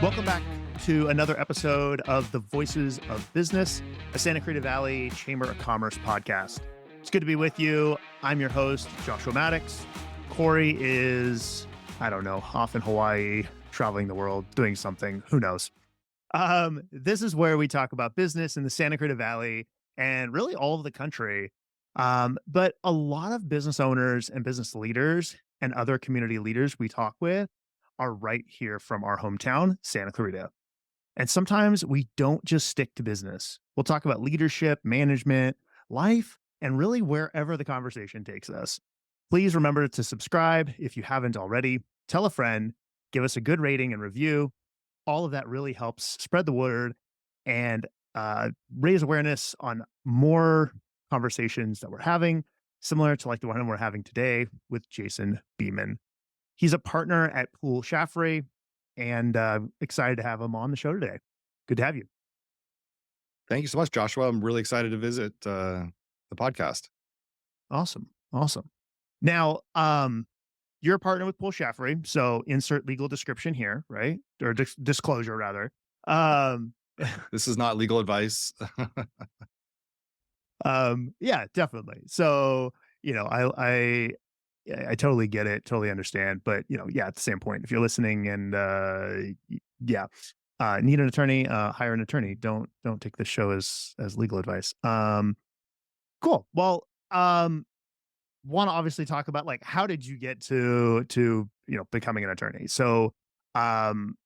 Welcome back to another episode of the Voices of Business, a Santa Cruz Valley Chamber of Commerce podcast. It's good to be with you. I'm your host, Joshua Maddux. Corey is, I don't know, off in Hawaii, traveling the world, doing something. Who knows? This is where we talk about business in the Santa Cruz Valley and really all of the country. But a lot of business owners and business leaders and other community leaders we talk with are right here from our hometown, Santa Clarita. And sometimes we don't just stick to business. We'll talk about leadership, management, life, and really wherever the conversation takes us. Please remember to subscribe if you haven't already. Tell a friend, give us a good rating and review. All of that really helps spread the word and raise awareness on more conversations that we're having, similar to like the one we're having today with Jason Beaman. He's a partner at Poole Shaffery, and excited to have him on the show today. Good to have you. Thank you so much, Joshua. I'm really excited to visit the podcast. Awesome. Awesome. Now, you're a partner with Poole Shaffery, so insert legal description here, right? Or disclosure, rather. Um, This is not legal advice. yeah, definitely. So, I totally get it, totally understand. But, yeah, at the same point, if you're listening and yeah, need an attorney, hire an attorney. Don't take this show as legal advice. Cool. Well, want to obviously talk about like how did you get to becoming an attorney? So, um,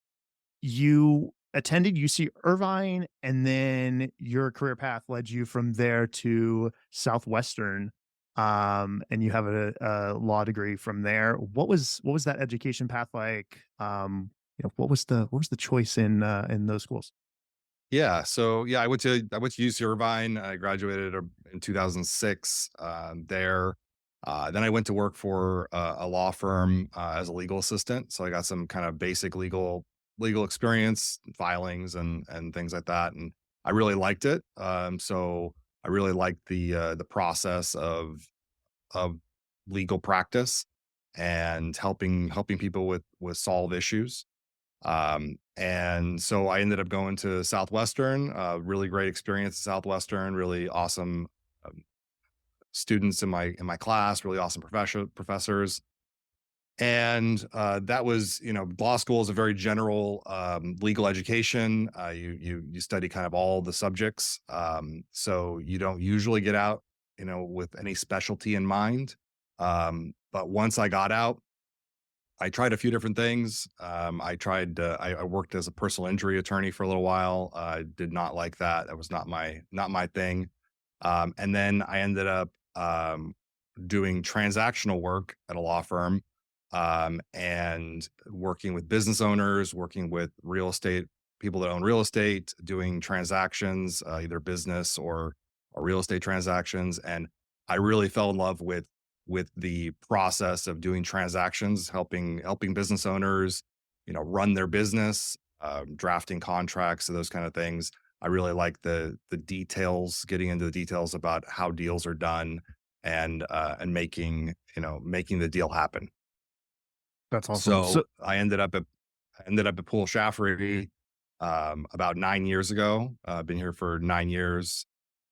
you attended UC Irvine, and then your career path led you from there to Southwestern, and you have a law degree from there. What was that education path like? What was the choice in those schools? So I went to UC Irvine. I graduated in 2006 there. Then I went to work for a law firm as a legal assistant. So I got some kind of basic legal experience, filings and things like that. And I really liked it. So I really liked the process of legal practice and helping people with solve issues. And so I ended up going to Southwestern. Really great experience at Southwestern. Really awesome students in my class. Really awesome professors. And that was, law school is a very general legal education. You study kind of all the subjects, so you don't usually get out, with any specialty in mind. But once I got out, I tried a few different things. I worked as a personal injury attorney for a little while. I did not like that. That was not my thing. And then I ended up doing transactional work at a law firm, and working with business owners, working with real estate people that own real estate, doing transactions, either business or real estate transactions. And I really fell in love with the process of doing transactions, helping business owners, run their business, drafting contracts, and those kind of things. I really like the details, getting into the details about how deals are done and making the deal happen. That's awesome. So I ended up at Poole Shaffery about 9 years ago. I've been here for 9 years,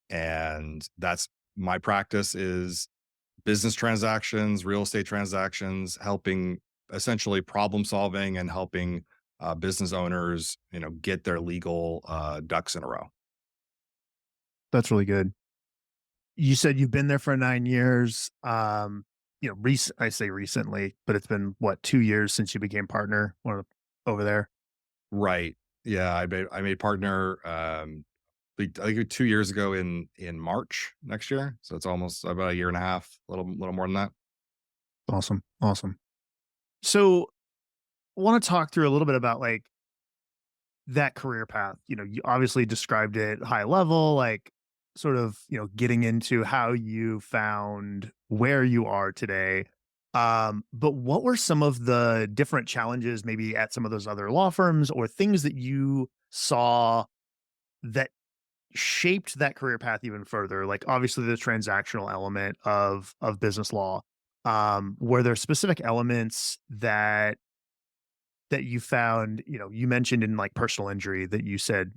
and that's my practice is business transactions, real estate transactions, helping essentially problem solving and helping business owners, get their legal ducks in a row. That's really good. You said you've been there for 9 years. I say recently, but it's been what, 2 years since you became partner over there. Right. Yeah. I made partner. I think 2 years ago in March next year. So it's almost about a year and a half, little more than that. Awesome. Awesome. So want to talk through a little bit about like that career path. You obviously described it high level, like sort of, getting into how you found where you are today. But what were some of the different challenges maybe at some of those other law firms or things that you saw that shaped that career path even further? Like obviously the transactional element of business law. Were there specific elements that that you found, you mentioned in like personal injury that you said,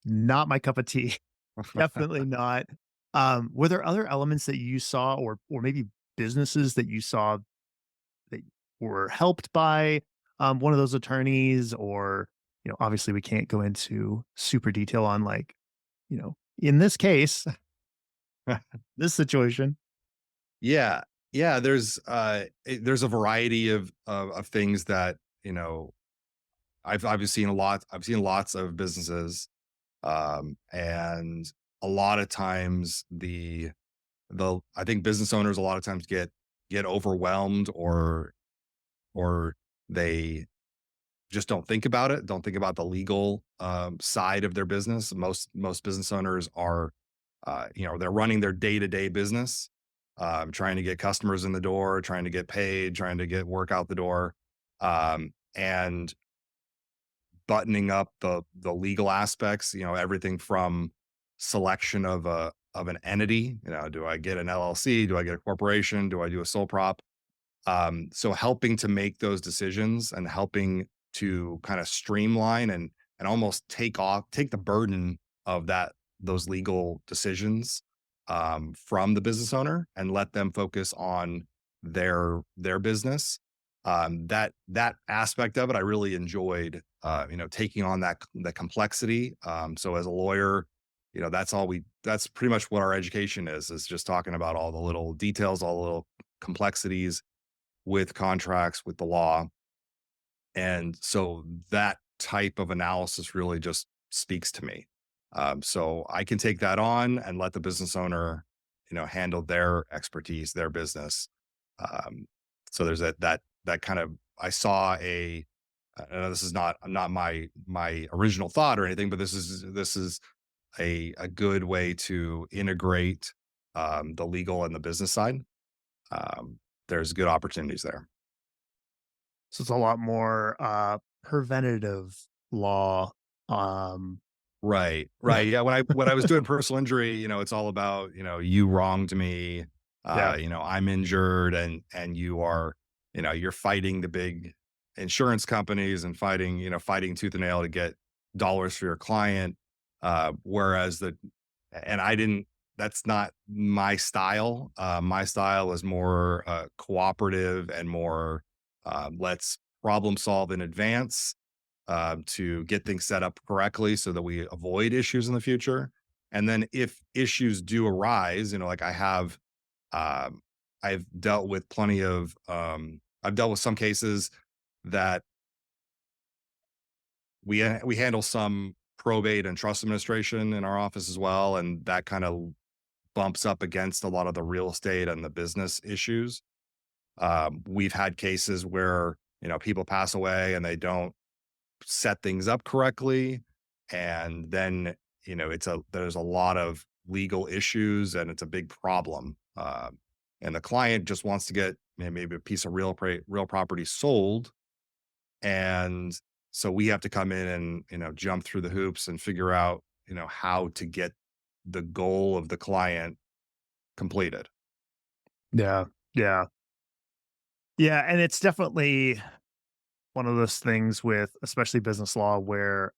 not my cup of tea, definitely not. Were there other elements that you saw or maybe businesses that you saw that were helped by one of those attorneys or, obviously we can't go into super detail on like, in this case, this situation. Yeah. Yeah, there's a variety of things that, I've seen a lot. I've seen lots of businesses, and a lot of times the I think business owners a lot of times get overwhelmed or they just don't think about it, don't think about the legal side of their business. Most business owners are, they're running their day to day business, trying to get customers in the door, trying to get paid, trying to get work out the door, and buttoning up the legal aspects. Everything from selection of an entity. Do I get an LLC? Do I get a corporation? Do I do a sole prop? So helping to make those decisions and helping to kind of streamline and almost take the burden of those legal decisions from the business owner and let them focus on their business. That aspect of it, I really enjoyed. Taking on the complexity. So as a lawyer, that's pretty much what our education is just talking about all the little details, all the little complexities with contracts, with the law. And so that type of analysis really just speaks to me. So I can take that on and let the business owner, handle their expertise, their business. Um, so there's that kind of I saw I know this is not my original thought or anything, but this is a good way to integrate the legal and the business side. Um, there's good opportunities there. So it's a lot more preventative law. Um, Right, right. Yeah, when I was doing personal injury, it's all about, you wronged me, yeah. I'm injured and you're fighting the big insurance companies and fighting tooth and nail to get dollars for your client. Whereas I didn't that's not my style. My style is more cooperative and more let's problem solve in advance to get things set up correctly so that we avoid issues in the future. And then if issues do arise, like um, I've dealt with I've dealt with some cases that we handle some probate and trust administration in our office as well. And that kind of bumps up against a lot of the real estate and the business issues. We've had cases where, people pass away and they don't set things up correctly. And then, there's a lot of legal issues and it's a big problem. And the client just wants to get maybe a piece of real property sold. And so we have to come in and, jump through the hoops and figure out, how to get the goal of the client completed. Yeah. Yeah. Yeah. And it's definitely one of those things with especially business law where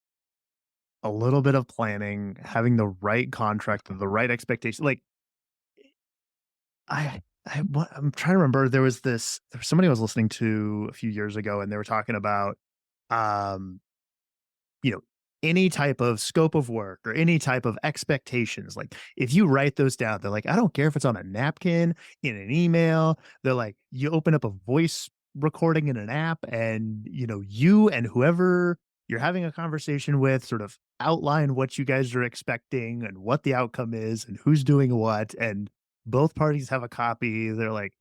a little bit of planning, having the right contract, the right expectation. Like I'm trying to remember. There was somebody I was listening to a few years ago, and they were talking about um you know, any type of scope of work or any type of expectations, like if you write those down, they're like, I don't care if it's on a napkin, in an email. They're like, you open up a voice recording in an app and, you and whoever you're having a conversation with sort of outline what you guys are expecting and what the outcome is and who's doing what. And both parties have a copy. They're like,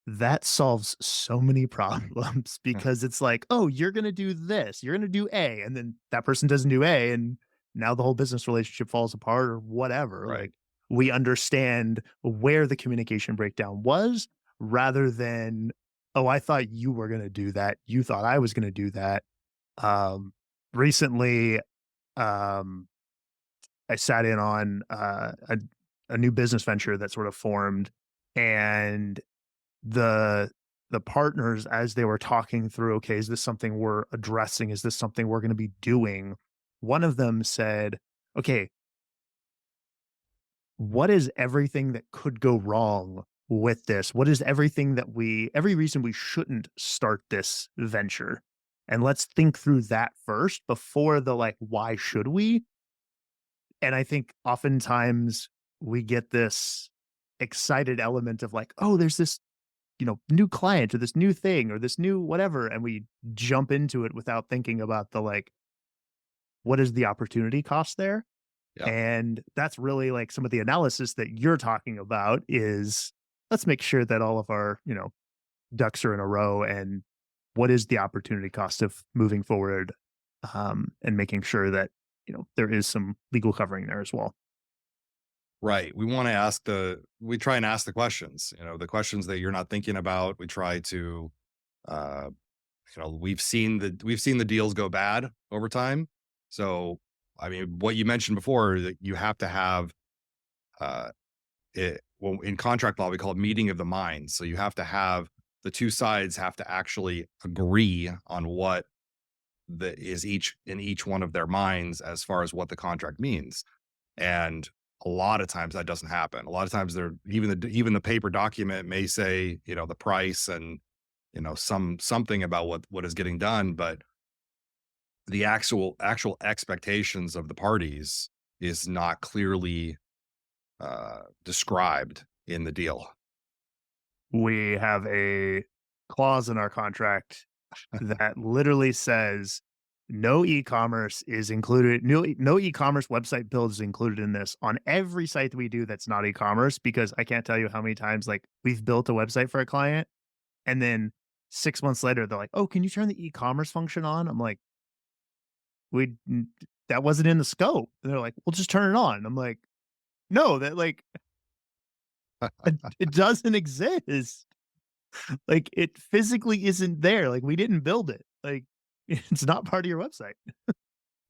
that solves so many problems because it's like, "Oh, you're gonna do this, you're gonna do A," and then that person doesn't do A, and now the whole business relationship falls apart or whatever, Right. like, we understand where the communication breakdown was rather than, "Oh, I thought you were gonna do that, you thought I was gonna do that." Um, recently, um, I sat in on, a new business venture that sort of formed, and the the partners as they were talking through, okay, is this something we're addressing? Is this something we're going to be doing? One of them said, okay, what is everything that could go wrong with this? What is every reason we shouldn't start this venture? And let's think through that first before the like, why should we? And I think oftentimes we get this excited element of like, oh, there's this, new client or this new thing or this new whatever. And we jump into it without thinking about the like, what is the opportunity cost there? Yeah. And that's really like some of the analysis that you're talking about is let's make sure that all of our, ducks are in a row and what is the opportunity cost of moving forward and making sure that, there is some legal covering there as well. Right. We try and ask the questions, the questions that you're not thinking about. We try to, uh, we've seen the deals go bad over time. So, I mean, what you mentioned before, that you have to have, uh, well, in contract law, we call it meeting of the minds. So you have to have the two sides have to actually agree on what the is each in each one of their minds as far as what the contract means. And a lot of times that doesn't happen. A lot of times they're even the paper document may say, the price and, something about what is getting done, but the actual expectations of the parties is not clearly described in the deal. We have a clause in our contract that literally says no e-commerce is included. No e-commerce website build is included in this on every site that we do that's not e-commerce, because I can't tell you how many times like we've built a website for a client and then 6 months later they're like, oh, can you turn the e-commerce function on? I'm like, we that wasn't in the scope. And they're like, well, just turn it on. I'm like, no, that like it doesn't exist. Like, it physically isn't there, like, we didn't build it, like, it's not part of your website.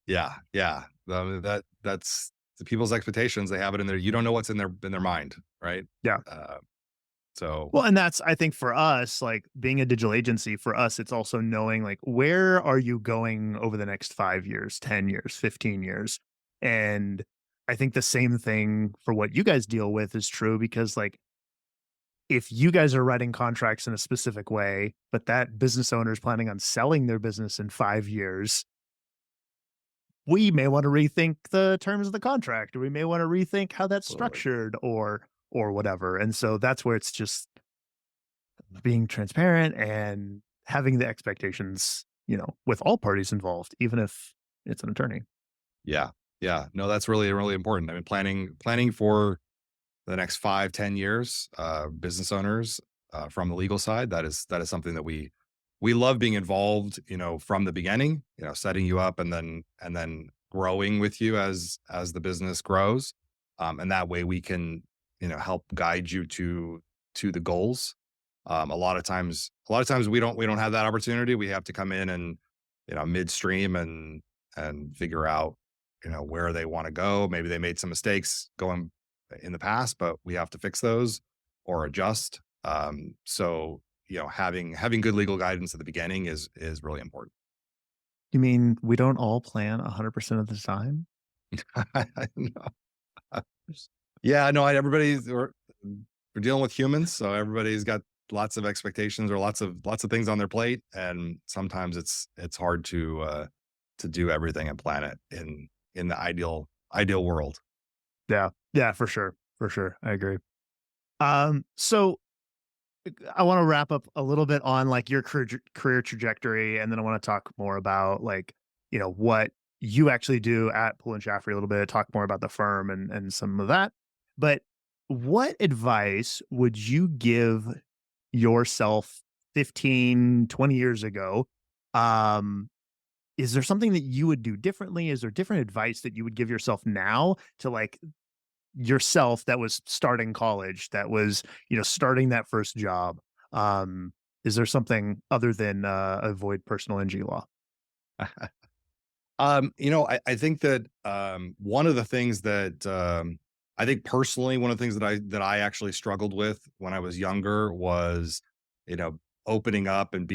Yeah, yeah. That's the people's expectations. They have it in there. You don't know what's in their mind, right? Yeah. Uh, so Well, and that's I think for us, like, being a digital agency, for us, it's also knowing, like, where are you going over the next 5 years, 10 years, 15 years? And I think the same thing for what you guys deal with is true because, like, if you guys are writing contracts in a specific way, but that business owner is planning on selling their business in 5 years, we may want to rethink the terms of the contract, or we may want to rethink how that's absolutely. structured or whatever. And so that's where it's just being transparent and having the expectations, with all parties involved, even if it's an attorney. Yeah. Yeah. No, that's really, really important. I mean, planning for the next 5, 10 years, business owners, from the legal side, that is something that we love being involved, from the beginning, setting you up and then growing with you as the business grows. And that way we can, help guide you to the goals. A lot of times we don't have that opportunity. We have to come in and, midstream and figure out, where they want to go. Maybe they made some mistakes going in the past, but we have to fix those or adjust. So, having good legal guidance at the beginning is really important. You mean we don't all plan 100% of the time? No. Yeah, no, we're dealing with humans, so everybody's got lots of expectations or lots of things on their plate, and sometimes it's hard to do everything and plan it in the ideal world. Yeah. Yeah, for sure. For sure. I agree. So I want to wrap up a little bit on like your career trajectory, and then I want to talk more about like what you actually do at Poole and Shaffery a little bit. Talk more about the firm and some of that. But what advice would you give yourself 15, 20 years ago? Um, is there something that you would do differently? Is there different advice that you would give yourself now to like yourself that was starting college, that was, starting that first job? Um, is there something other than, avoid personal injury law? I think that one of the things that I think personally, one of the things that I actually struggled with when I was younger was, you know, opening up and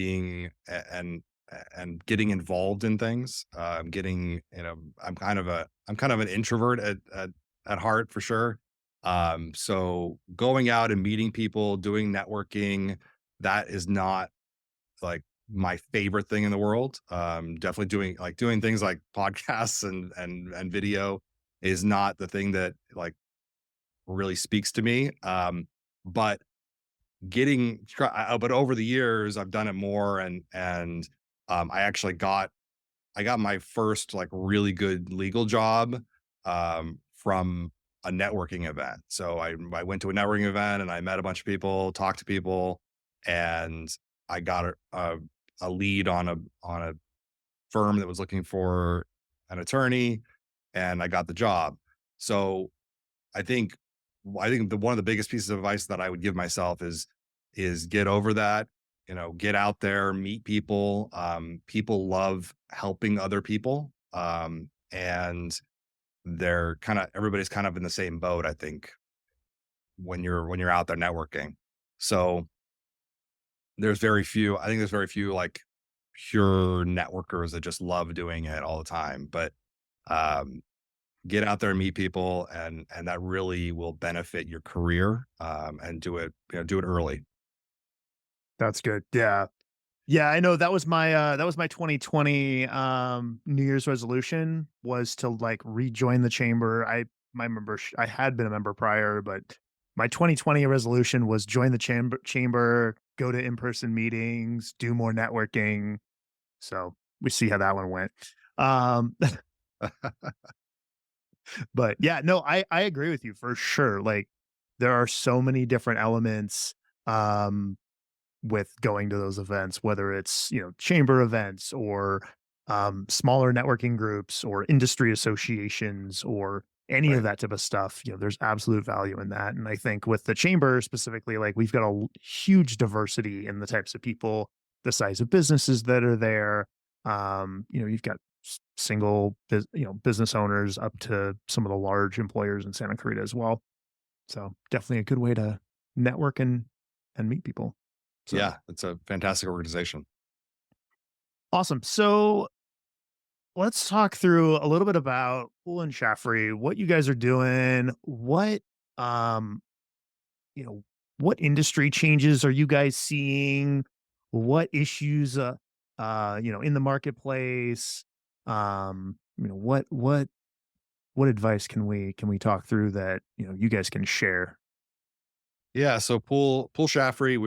and getting involved in things. Getting, I'm kind of an introvert at heart for sure. So going out and meeting people, doing networking, that is not like my favorite thing in the world. Definitely doing things like podcasts and video is not the thing that like really speaks to me. But but over the years I've done it more, and I got my first like really good legal job from a networking event. So I went to a networking event and I met a bunch of people, talked to people, and I got a lead on a firm that was looking for an attorney, and I got the job. So I think one of the biggest pieces of advice that I would give myself is get over that, get out there, meet people. People love helping other people. And everybody's kind of in the same boat, I think, when you're out there networking. So I think there's very few like pure networkers that just love doing it all the time. But um get out there and meet people, and that really will benefit your career, and do it early. That's good. Yeah. Yeah, I know that was my 2020 New Year's resolution was to like rejoin the chamber. I had been a member prior, but my 2020 resolution was join the chamber, go to in-person meetings, do more networking. So we see how that one went. Um but yeah, no, I agree with you for sure. Like there are so many different elements um with going to those events, whether it's, chamber events or smaller networking groups or industry associations or any of Right. that type of stuff. There's absolute value in that. And I think with the chamber specifically, like we've got a huge diversity in the types of people, the size of businesses that are there. You've got business owners up to some of the large employers in Santa Clarita as well. So definitely a good way to network and meet people. So Yeah, it's a fantastic organization. awesome. So let's talk through a little bit about Poole and Shaffery, what you guys are doing, um, you know, what industry changes are you guys seeing? What issues in the marketplace? What advice can we talk through that, you guys can share? Yeah, so Poole Shaffery,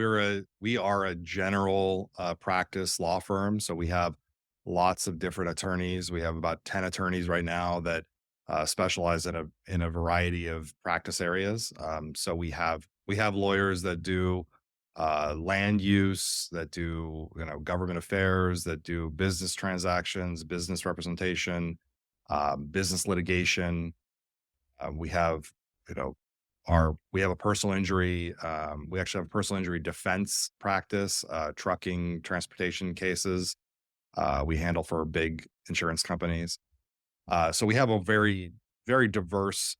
we are a general practice law firm. So we have lots of different attorneys. We have about 10 attorneys right now that specialize in a variety of practice areas. So we have lawyers that do land use, that do government affairs, that do business transactions, business representation, business litigation. We have, you know, we have a personal injury. We actually have a personal injury defense practice, trucking, transportation cases. We handle for big insurance companies. So we have a very diverse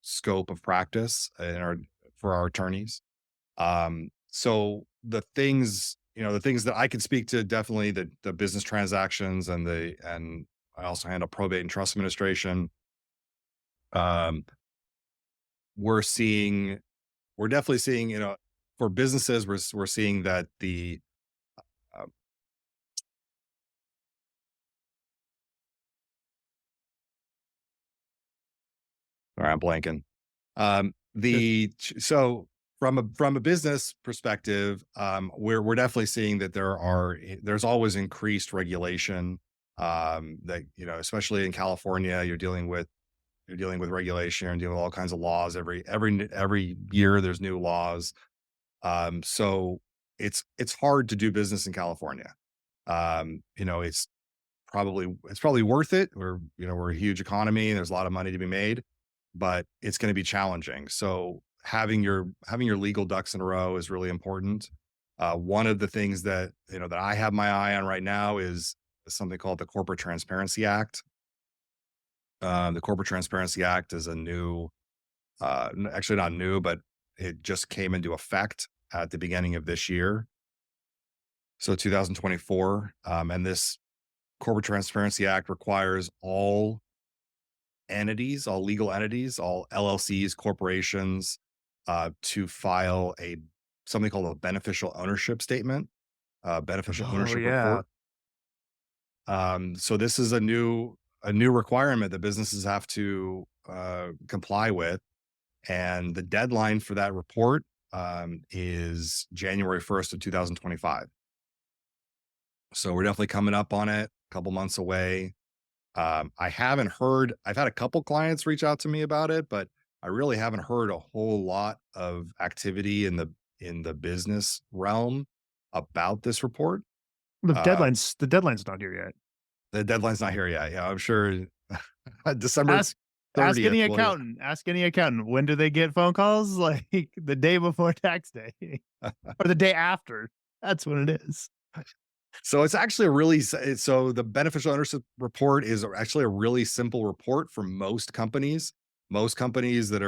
scope of practice for our attorneys. So the things that I can speak to, definitely the business transactions and I also handle probate and trust administration. Um, we're seeing we're definitely seeing, for businesses, we're seeing that uh, sorry, I'm blanking. Good. So from a business perspective, we're definitely seeing that there's always increased regulation. That especially in California, you're dealing with regulation, you're dealing with all kinds of laws every year. There's new laws. So it's hard to do business in California. It's probably worth it. We're a huge economy and there's a lot of money to be made, but it's going to be challenging. So having your legal ducks in a row is really important. One of the things that I have my eye on right now is something called the Corporate Transparency Act. The Corporate Transparency Act is a new, actually not new, but it just came into effect at the beginning of this year. so 2024. And this Corporate Transparency Act requires all entities, all legal entities, all LLCs, corporations, to file a something called a beneficial ownership statement, beneficial Oh ownership yeah. report. So this is a new requirement that businesses have to comply with, and the deadline for that report is January 1st of 2025. So we're definitely coming up on it, a couple months away. I haven't heard. I've had a couple clients reach out to me about it, but I really haven't heard a whole lot of activity in the business realm about this report. The Uh, deadline's not here yet. the deadline's not here yet. Yeah, I'm sure December Ask ask 30th. any We'll hear. accountant. Ask any accountant. When do they get phone calls? Like the day before tax day or the day after. That's when it is. So it's actually a so the beneficial ownership report is actually a really simple report for most companies. Most companies that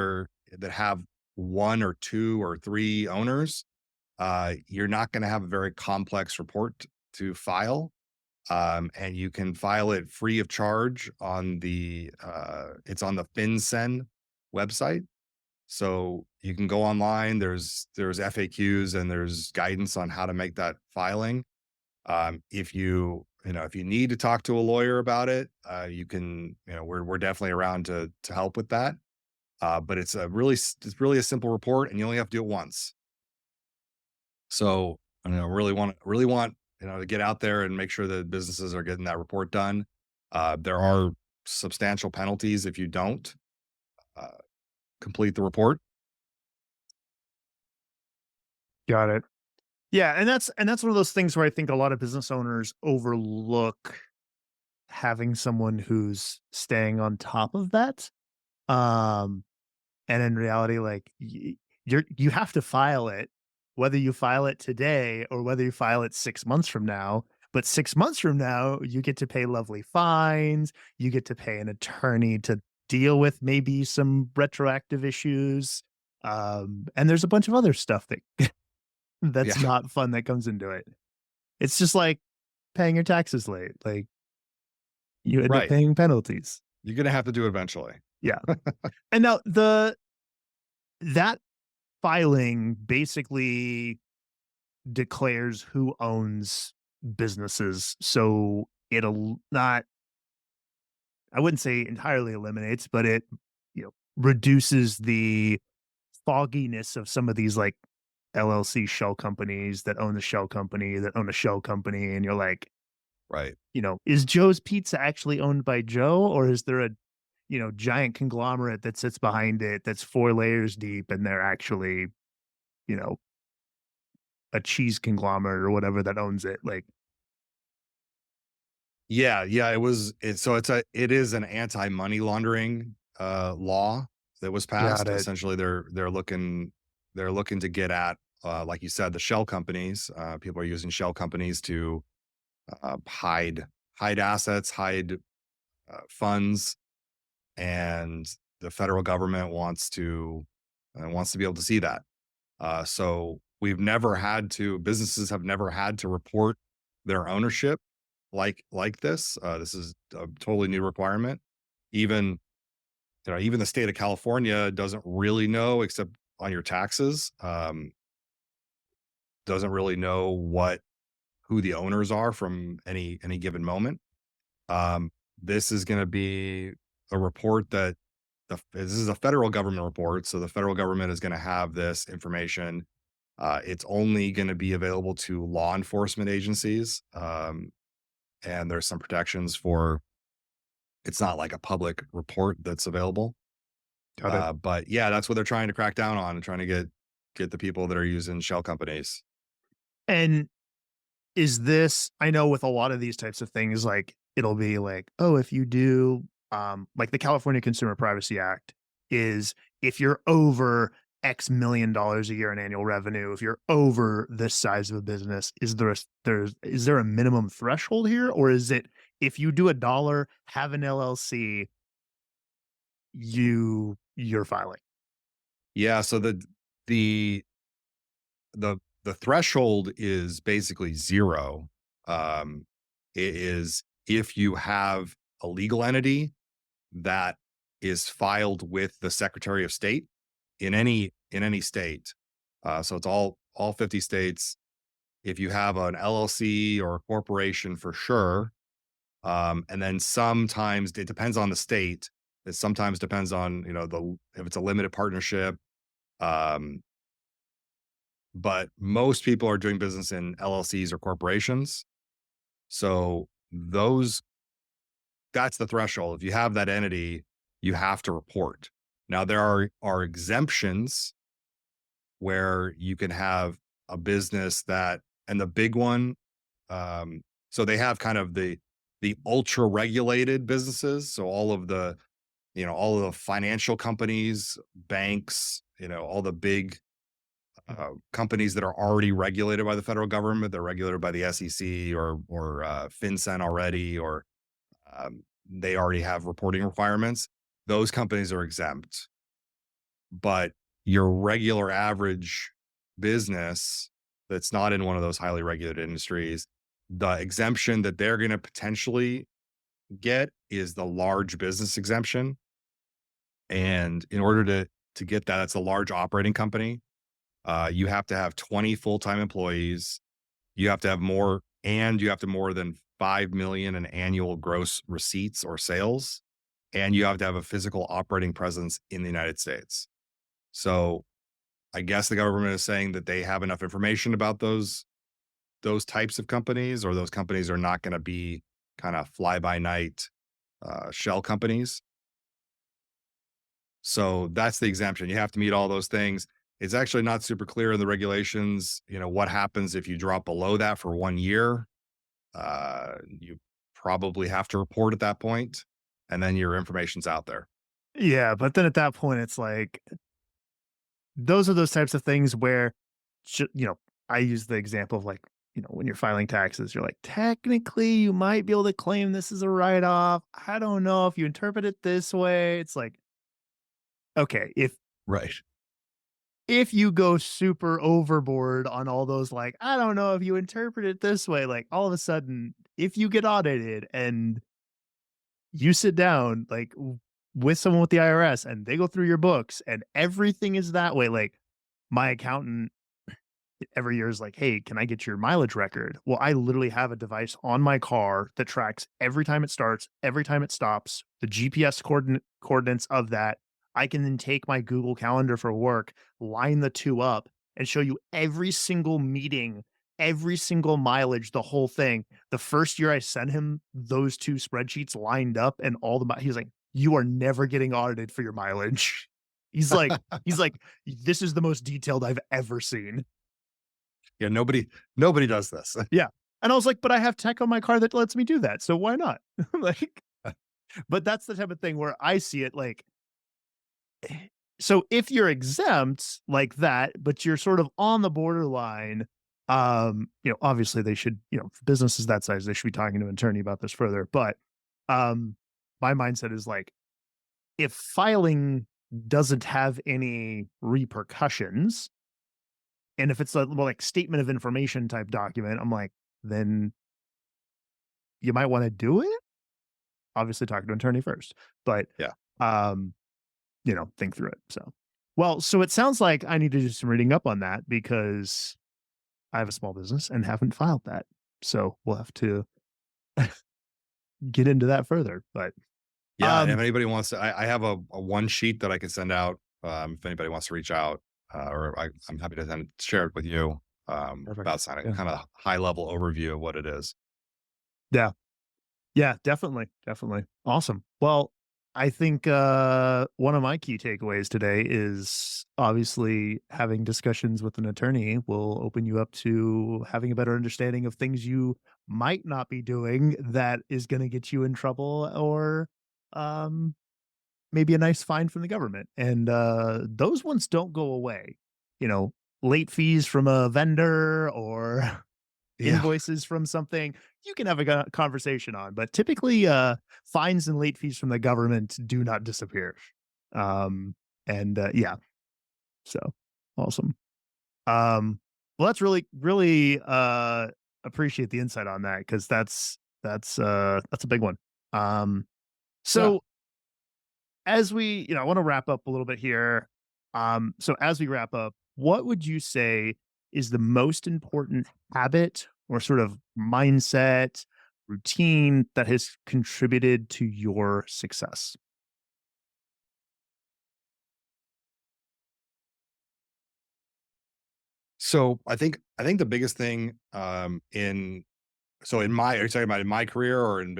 have one or two or three owners, you're not going to have a very complex report to file. And you can file it free of charge on it's on the FinCEN website. So you can go online. There's FAQs and there's guidance on how to make that filing. If if you need to talk to a lawyer about it, you can, we're definitely around to help with that. But it's really a simple report, and you only have to do it once. So I don't know, really want to get out there and make sure that businesses are getting that report done. There are substantial penalties if you don't uh, complete the report. Got it. Yeah, and that's one of those things where I think a lot of business owners overlook having someone who's staying on top of that. Um, and in reality, like you have to file it, whether you file it today or whether you file it 6 months from now. But 6 months from now, you get to pay lovely fines. You get to pay an attorney to deal with maybe some retroactive issues. And there's a bunch of other stuff that that's Yeah, not fun that comes into it. It's just like paying your taxes late. Like you end up right. paying penalties. You're gonna have to do it eventually. Yeah. And now that filing basically declares who owns businesses. So it'll not, I wouldn't say entirely eliminates, but it, reduces the fogginess of some of these like LLC shell companies that own the shell company that own a shell company. And you're like, Right. is Joe's Pizza actually owned by Joe, or is there a, giant conglomerate that sits behind it that's 4 layers deep and they're actually, you know, a cheese conglomerate or whatever that owns it? Like, Yeah, yeah, it is an anti-money laundering law that was got passed. it. Essentially, they're looking to get at, like you said, the shell companies. People are using shell companies to hide assets, hide funds, and the federal government wants to be able to see that. So businesses have never had to report their ownership like this. This is a totally new requirement. Even even the state of California doesn't really know, except on your taxes, doesn't really know who the owners are from any given moment. Um, this is going to be a report that this is a federal government report, so the federal government is going to have this information. It's only going to be available to law enforcement agencies, and there's some protections for. It's not like a public report that's available, Got it. but yeah, that's what they're trying to crack down on, and trying to get the people that are using shell companies. And is this, I know with a lot of these types of things, like it'll be like, oh, if you do like the California Consumer Privacy Act is if you're over X million dollars a year in annual revenue, if you're over this size of a business, is there a minimum threshold here? Or is it if you do $1, have an LLC, you're filing? Yeah, so the the threshold is basically zero. It is if you have a legal entity that is filed with the Secretary of State in any state. So it's all 50 states. If you have an LLC or a corporation, for sure. And then sometimes it depends on the state. It sometimes depends on, the if it's a limited partnership. Um, but most people are doing business in LLCs or corporations. So that's the threshold. If you have that entity, you have to report. Now there are exemptions where you can have a business that, and the big one, so they have kind of the ultra regulated businesses. So all of the financial companies, banks, all the big companies that are already regulated by the federal government. They're regulated by the SEC or FinCEN already, or they already have reporting requirements. Those companies are exempt, but your regular average business that's not in one of those highly regulated industries, the exemption that they're going to potentially get is the large business exemption. And in order to get that, that's a large operating company. You have to have 20 full-time employees. You have to have more, and you have to more than 5 million in annual gross receipts or sales. And you have to have a physical operating presence in the United States. So I guess the government is saying that they have enough information about those types of companies, or those companies are not going to be kind of fly by night shell companies. So that's the exemption. You have to meet all those things. It's actually not super clear in the regulations, what happens if you drop below that for 1 year. You probably have to report at that point, and then your information's out there. Yeah, but then at that point, it's like those are those types of things where, you know, I use the example of like, when you're filing taxes, you're like, technically, you might be able to claim this as a write off. I don't know if you interpret it this way. It's like, okay, Right. if you go super overboard on all those, like, I don't know if you interpret it this way, like all of a sudden, if you get audited and you sit down like with someone with the IRS and they go through your books and everything is that way, like my accountant every year is like, "Hey, can I get your mileage record?" Well, I literally have a device on my car that tracks every time it starts, every time it stops, the GPS coordinates of that. I can then take my Google Calendar for work, line the two up, and show you every single meeting, every single mileage, the whole thing. The first year I sent him those two spreadsheets lined up and all the he was like, "You are never getting audited for your mileage." He's like, "This is the most detailed I've ever seen." Yeah, nobody does this. Yeah. And I was like, "But I have tech on my car that lets me do that, so why not?" Like, but that's the type of thing where I see it like, so if you're exempt like that, but you're sort of on the borderline, obviously they should, for businesses that size, they should be talking to an attorney about this further. But um, my mindset is like, if filing doesn't have any repercussions, and if it's a well, like statement of information type document, I'm like, then you might want to do it. Obviously, talk to an attorney first, but Yeah. um, think through it. So, well, so it sounds like I need to do some reading up on that because I have a small business and haven't filed that. So we'll have to get into that further. But Yeah, and if um, anybody wants to, I have a one sheet that I can send out, if anybody wants to reach out, or I'm happy to share it with you, perfect. about signing Yeah. kind of high level overview of what it is. Yeah. Yeah, definitely, definitely. Awesome. Well, I think, one of my key takeaways today is obviously having discussions with an attorney will open you up to having a better understanding of things you might not be doing that is gonna get you in trouble or, um, maybe a nice fine from the government, and, those ones don't go away. You know, late fees from a vendor or Yeah. invoices from something, you can have a conversation on, but typically, fines and late fees from the government do not disappear. Um, and, yeah, so awesome. Um, Well, that's really appreciate the insight on that because that's a big one. Um, Yeah. so as we, I want to wrap up a little bit here. So as we wrap up, what would you say is the most important habit or sort of mindset, routine that has contributed to your success? So I think the biggest thing in my are you talking about in my career or in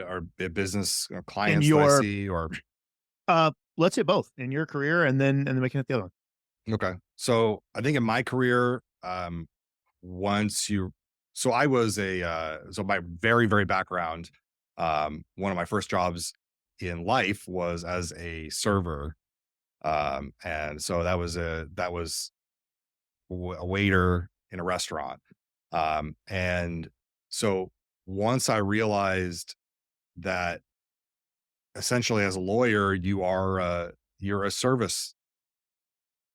business In clients that I your see or let's say both in your career and then we can hit the other one. okay. So I think in my career, once you so I was so my very background, one of my first jobs in life was as a server. And so that was a waiter in a restaurant. And so once I realized that essentially as a lawyer, you're a service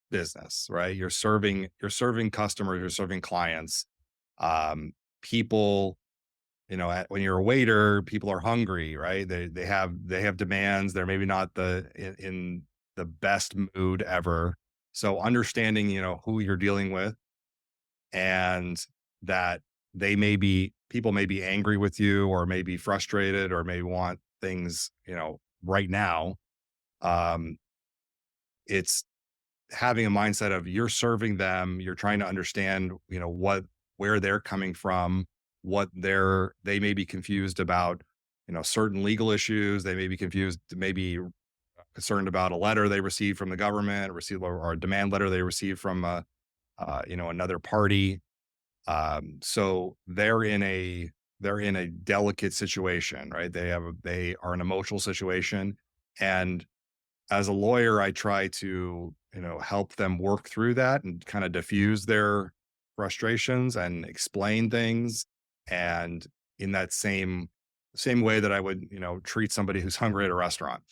business, right? You're serving customers, you're serving clients. People, when you're a waiter, people are hungry, right? They have demands. They're maybe not in the best mood ever. So understanding, who you're dealing with and that people may be angry with you or may be frustrated or may want things, right now. Um, it's having a mindset of you're serving them, you're trying to understand, where they're coming from, they may be confused about, certain legal issues. They may be confused, maybe concerned about a letter they received from the government, or a demand letter they received from another party. So they're in a delicate situation, right? They are an emotional situation. And as a lawyer, I try to, help them work through that and kind of diffuse their frustrations and explain things. And in that same way that I would, treat somebody who's hungry at a restaurant.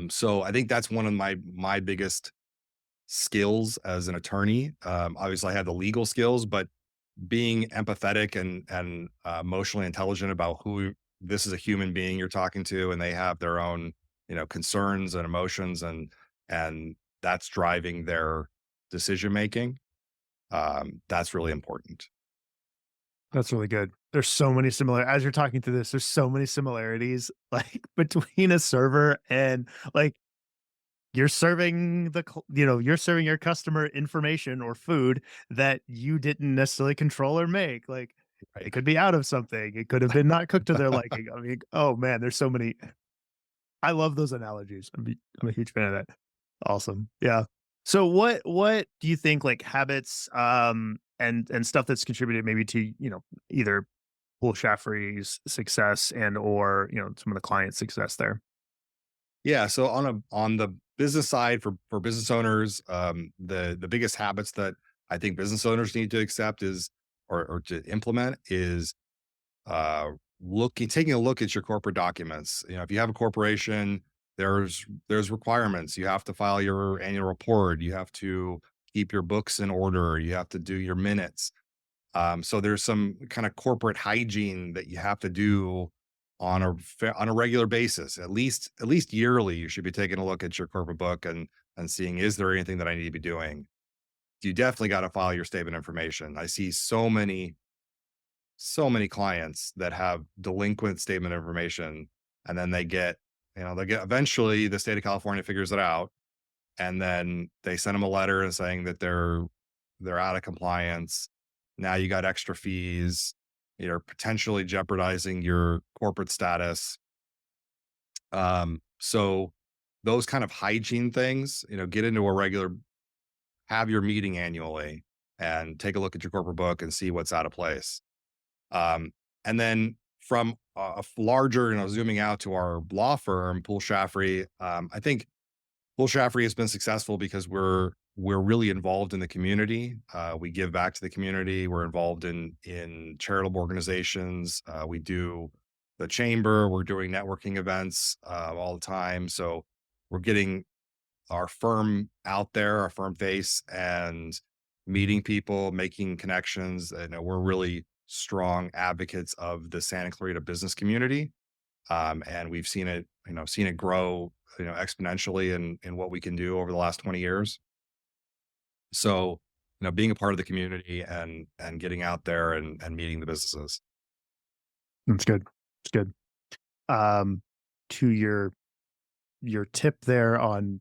So I think that's one of my biggest skills as an attorney. Obviously, I have the legal skills, but being empathetic and emotionally intelligent about who this is a human being you're talking to, and they have their own concerns and emotions, and that's driving their decision making. That's really important. That's really good. There's so many similar as you're talking through this, there's so many similarities like between a server and like you're serving your customer information or food that you didn't necessarily control or make. Like it Right. could be out of something. It could have been not cooked to their liking. I mean, oh man, there's so many. I love those analogies. I'm a huge fan of that. Awesome. Yeah. So what do you think like habits and stuff that's contributed maybe to, either Poole Shaffery's success and or, some of the client success there? Yeah. So on the business side for business owners, the biggest habits that I think business owners need to accept is or to implement is uh taking a look at your corporate documents. If you have a corporation, there's requirements. You have to file your annual report, you have to keep your books in order, you have to do your minutes. So there's some kind of corporate hygiene that you have to do on a regular basis. At least yearly, you should be taking a look at your corporate book and seeing, is there anything that I need to be doing? You definitely got to file your statement of information. I see so many clients that have delinquent statement information, and then they get eventually the state of California figures it out, and then they send them a letter and saying that they're out of compliance. Now you got extra fees. You're potentially jeopardizing your corporate status. So those kind of hygiene things, get into a regular, have your meeting annually and take a look at your corporate book and see what's out of place. Um, and then from larger, zooming out to our law firm, Poole Shaffery, I think Poole Shaffery has been successful because we're really involved in the community. We give back to the community. We're involved in charitable organizations. We do the chamber. We're doing networking events all the time. So we're getting our firm out there, our firm face, and meeting people, making connections. We're really strong advocates of the Santa Clarita business community, and we've seen it grow, exponentially in what we can do over the last 20 years. So, being a part of the community and getting out there and meeting the businesses. That's good. It's good. Um, to your tip there on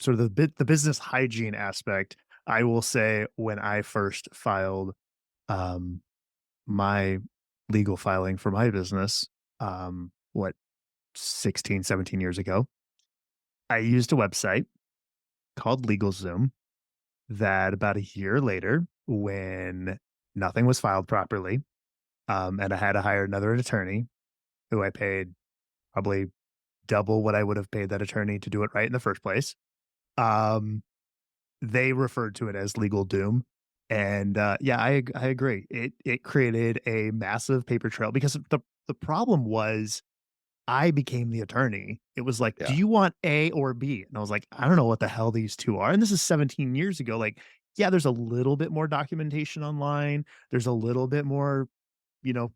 sort of the business hygiene aspect, I will say when I first filed um my legal filing for my business, what 16, 17 years ago, I used a website called LegalZoom that about a year later, when nothing was filed properly, and I had to hire another attorney who I paid probably double what I would have paid that attorney to do it right in the first place. Um, they referred to it as legal doom. And yeah, I agree. It created a massive paper trail because the problem was I became the attorney. It was like, "Do Yeah, you want A or B?" And I was like, "I don't know what the hell these 2 are." And this is 17 years ago. Like, yeah, there's a little bit more documentation online. There's a little bit more,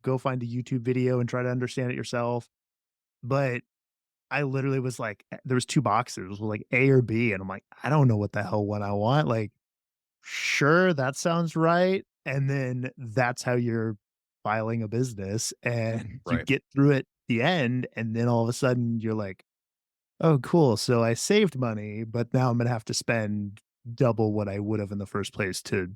go find a YouTube video and try to understand it yourself. But I literally was like, there was 2 boxes, it was like A or B, and I'm like, "I don't know what the hell one I want." Like, sure, that sounds right. And then that's how you're filing a business and you right. get through it the end. And then all of a sudden you're like, oh, cool. So I saved money, but now I'm going to have to spend double what I would have in the first place to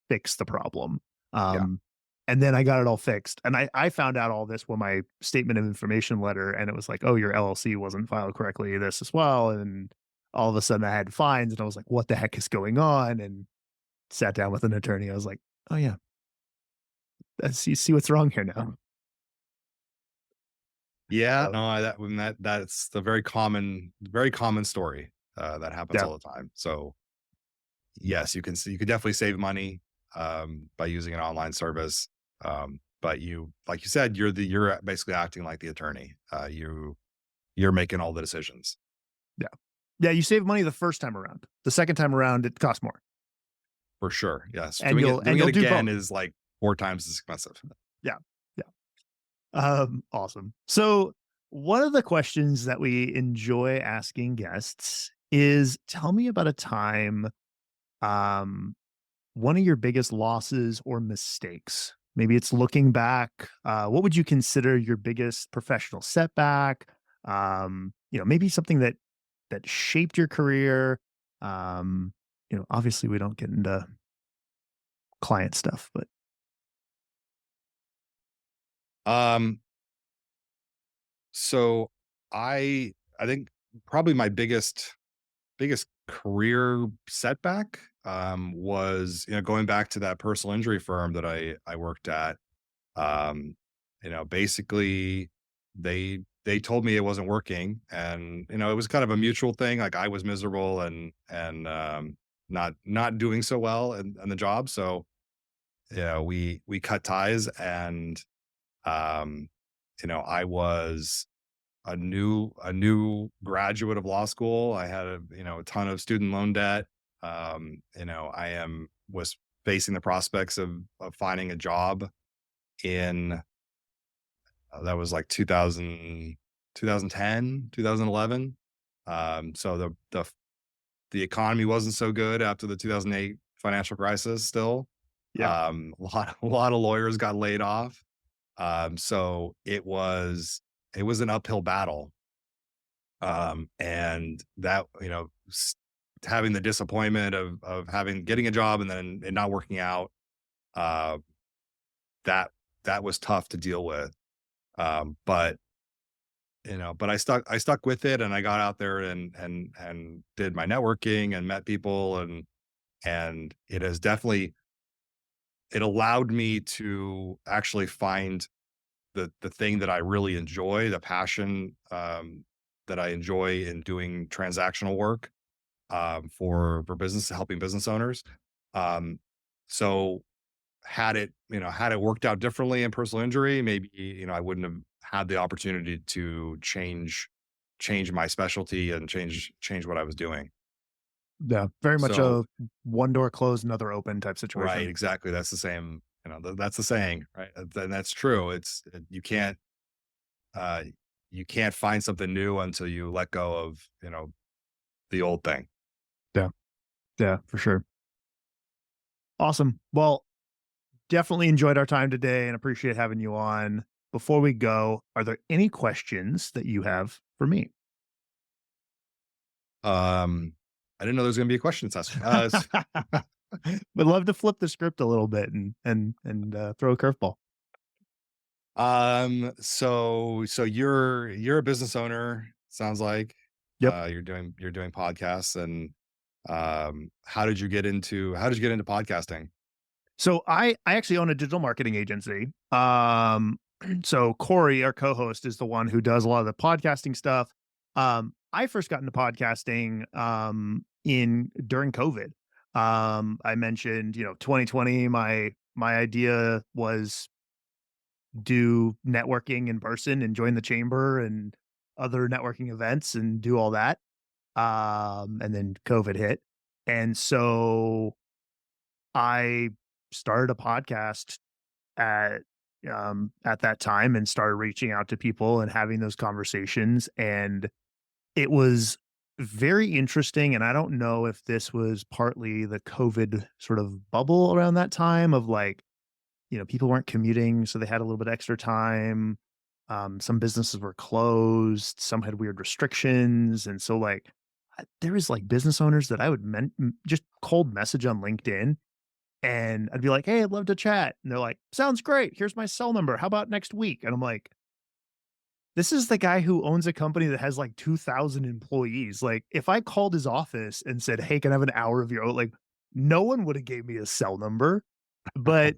fix the problem. Yeah, Um, and then I got it all fixed. And I found out all this when my statement of information letter, and it was like, oh, your LLC wasn't filed correctly, this as well. And all of a sudden I had fines and I was like, what the heck is going on? And sat down with an attorney. I was like, "Oh, yeah, you see what's wrong here now." yeah. So, No, that's the very common story that happens yeah, all the time. So yes, you could definitely save money by using an online service. But like you said, you're basically acting like the attorney. You're making all the decisions yeah. Yeah, you save money the first time around. The second time around, it costs more, for sure. Yes, and doing it you'll do again both. is like 4 times as expensive. Yeah, yeah. Awesome. So, one of the questions that we enjoy asking guests is, tell me about a time, um, one of your biggest losses or mistakes. Maybe it's looking back. What would you consider your biggest professional setback? Maybe something that shaped your career. Obviously we don't get into client stuff, but Um, so I think probably my biggest career setback was going back to that personal injury firm that I worked at. Um, basically they told me it wasn't working, and it was kind of a mutual thing. Like I was miserable and not doing so well in the job. So yeah, we cut ties, and um, I was a new graduate of law school. I had a ton of student loan debt. I am was facing the prospects of finding a job in that was like 2010, 2011. So the economy wasn't so good after the 2008 financial crisis still. yeah, A lot of lawyers got laid off. So it was an uphill battle. And that, having the disappointment of getting a job and then it not working out, uh, that that was tough to deal with. But but I stuck with it, and I got out there and did my networking and met people, and it allowed me to actually find the thing that I really enjoy, the passion that I enjoy in doing transactional work for business, helping business owners. Um, so had it worked out differently in personal injury, maybe I wouldn't have had the opportunity to change my specialty and change what I was doing. Yeah. Very much So a one door closed, another open type right, situation. exactly. That's the same, that's the saying, right? And that's true. Uh, you can't find something new until you let go of, the old thing. Yeah. Yeah, for sure. Awesome. Well, definitely enjoyed our time today and appreciate having you on. Before we go, are there any questions that you have for me? I didn't know there was going to be a question session. Would love to flip the script a little bit and throw a curveball. So you're a business owner. Sounds like Yep. you're doing podcasts, and how did you get into podcasting? So I actually own a digital marketing agency. So Corey, our co-host, is the one who does a lot of the podcasting stuff. I first got into podcasting in during COVID. I mentioned, 2020, my idea was do networking in person and join the chamber and other networking events and do all that. And then COVID hit. And so I started a podcast at at that time and started reaching out to people and having those conversations, and it was very interesting. And I don't know if this was partly the COVID sort of bubble around that time of like, people weren't commuting, so they had a little bit extra time. Some businesses were closed, some had weird restrictions, and so like there was like business owners that I would just cold message on LinkedIn, and I'd be like, "Hey, I'd love to chat." And they're like, "Sounds great. Here's my cell number. How about next week?" And I'm like, "This is the guy who owns a company that has like 2,000 employees. Like, if I called his office and said, 'Hey, can I have an hour of your own?' Like, no one would have gave me a cell number." But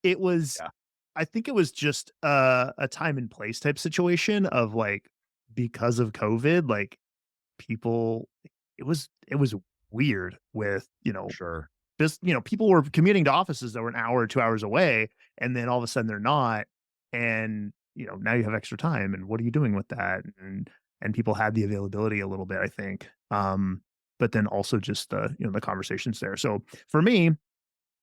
it was, Yeah, I think it was just a time and place type situation of like because of COVID, like people, it was weird with sure. people were commuting to offices that were an hour or 2 hours away, and then all of a sudden they're not, and, now you have extra time, and what are you doing with that? And people had the availability a little bit, I think, but then also just the conversations there. So, for me,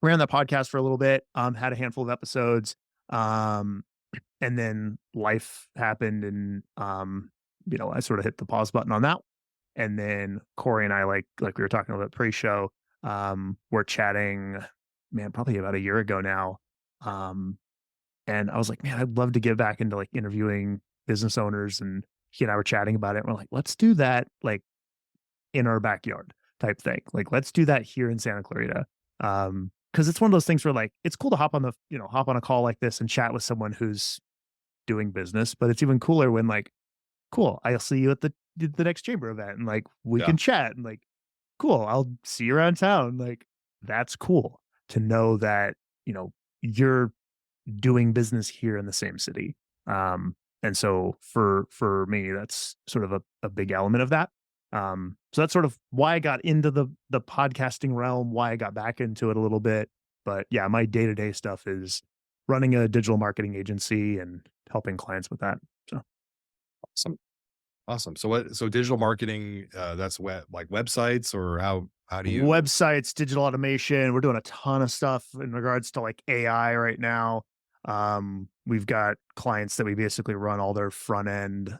ran that podcast for a little bit, had a handful of episodes, um, and then life happened and, I sort of hit the pause button on that. And then Corey and I, like we were talking about pre-show, we're chatting, man, probably about a year ago now. Um, and I was like, man, I'd love to get back into like interviewing business owners. And he and I were chatting about it. And we're like, let's do that like in our backyard type thing. Like, let's do that here in Santa Clarita. Cause it's one of those things where like it's cool to hop on a call like this and chat with someone who's doing business, but it's even cooler when like, cool, I'll see you at the next chamber event and like we Yeah, can chat and like, cool, I'll see you around town. Like, that's cool to know that, you're doing business here in the same city. And so for me, that's sort of a big element of that. So that's sort of why I got into the podcasting realm, why I got back into it a little bit. But yeah, my day-to-day stuff is running a digital marketing agency and helping clients with that. So awesome, awesome. So digital marketing, that's like websites, or how do you? websites, digital automation. We're doing a ton of stuff in regards to like AI right now. We've got clients that we basically run all their front end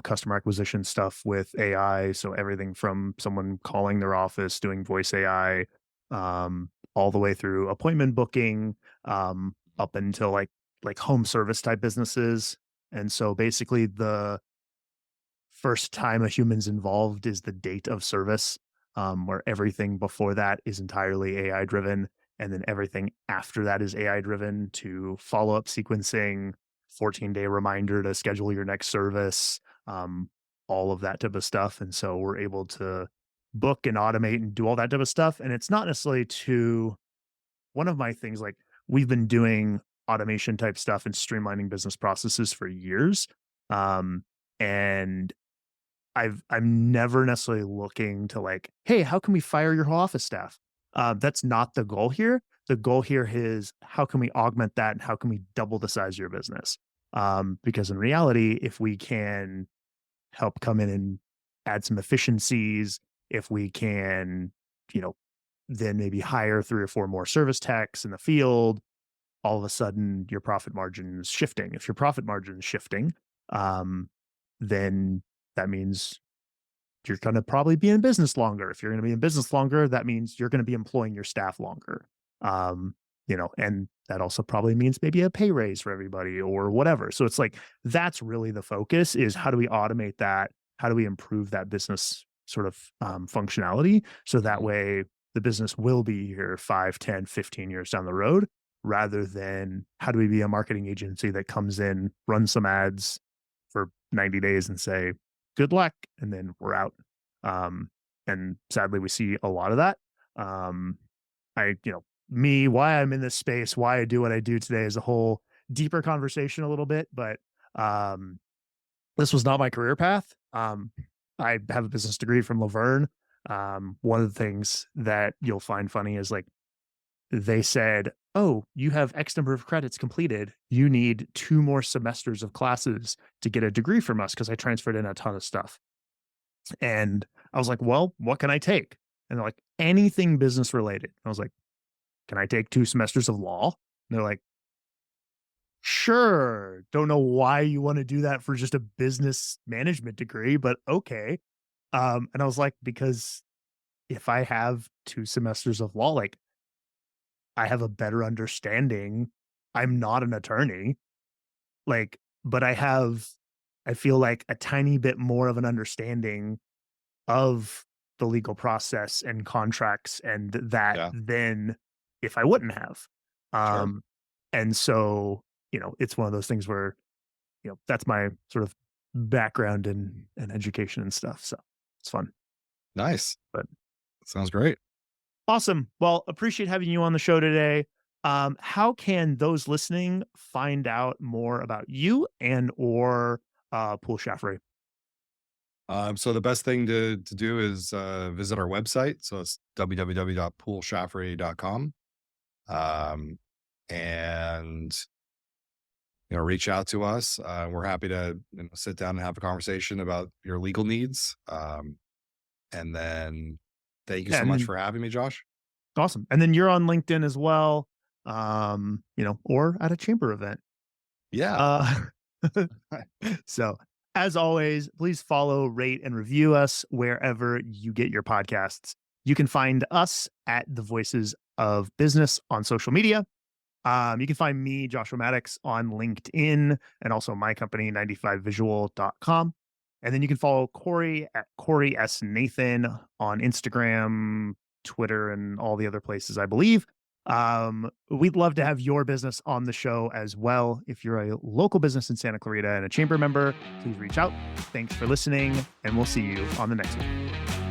customer acquisition stuff with AI. So everything from someone calling their office, doing voice AI, all the way through appointment booking, up until like home service type businesses. And so basically the first time a human's involved is the date of service, where everything before that is entirely AI driven. And then everything after that is AI driven to follow up sequencing, 14-day reminder to schedule your next service, all of that type of stuff. And so we're able to book and automate and do all that type of stuff. And it's not necessarily to one of my things, like we've been doing automation type stuff and streamlining business processes for years. Um, and I'm never necessarily looking to like, "Hey, how can we fire your whole office staff?" That's not the goal here. The goal here is how can we augment that and how can we double the size of your business? Because in reality, if we can help come in and add some efficiencies, if we can you know, then maybe hire 3 or 4 more service techs in the field, all of a sudden your profit margin is shifting. If your profit margin is shifting, um, then that means you're going to probably be in business longer. If you're going to be in business longer, that means you're going to be employing your staff longer. Um, and that also probably means maybe a pay raise for everybody or whatever. So it's like, that's really the focus, is how do we automate that? How do we improve that business sort of functionality? So that Mhm. way the business will be here 5, 10, 15 years down the road, rather than how do we be a marketing agency that comes in, runs some ads for 90 days and say, good luck, and then we're out. Um, and sadly, we see a lot of that. Um, why I'm in this space, why I do what I do today is a whole deeper conversation a little bit, but um, this was not my career path. I have a business degree from Laverne. One of the things that you'll find funny is like they said, "Oh, you have X number of credits completed. You need 2 more semesters of classes to get a degree from us," because I transferred in a ton of stuff. And I was like, "Well, what can I take?" And they're like, "Anything business related." I was like, "Can I take 2 semesters of law?" And they're like, "Sure. Don't know why you want to do that for just a business management degree, but okay." And I was like, "Because if I have 2 semesters of law, like I have a better understanding. I'm not an attorney, like, but I feel like a tiny bit more of an understanding of the legal process and contracts and that Yeah, than if I wouldn't have." sure. Um, and so, it's one of those things where, that's my sort of background in education and stuff. So it's fun. Nice. But Sounds great. awesome. Well, appreciate having you on the show today. How can those listening find out more about you and or Poole Shaffery? So the best thing to do is visit our website. So it's www.pooleshaffery.com. And reach out to us. We're happy to sit down and have a conversation about your legal needs. And then thank you Yeah, so and much then for having me, Josh. awesome. And then you're on LinkedIn as well, or at a chamber event. Yeah. Uh, so, as always, please follow, rate, and review us wherever you get your podcasts. You can find us at the Voices of Business on social media. You can find me, Joshua Maddux, on LinkedIn and also my company, 95visual.com. And then you can follow Corey at Corey S. Nathan on Instagram, Twitter, and all the other places, I believe. We'd love to have your business on the show as well. If you're a local business in Santa Clarita and a chamber member, please reach out. Thanks for listening, and we'll see you on the next one.